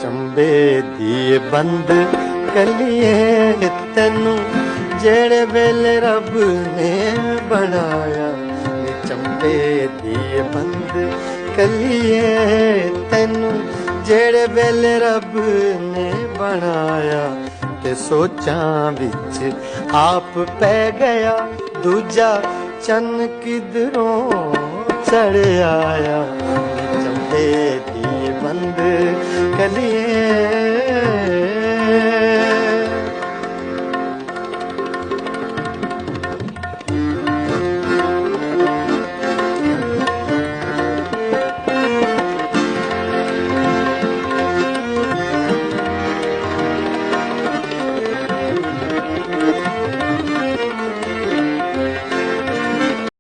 चंबे दी बंद कलिए तेनू जेड़े वेले रब ने बनाया। चंबे दी बंद कलिए तेनू जेड़े वेले रब ने बनाया। ते सोचां विच आप पै गया दूजा चन किधरों चढ़ आया। चंबे दी बंद कलिए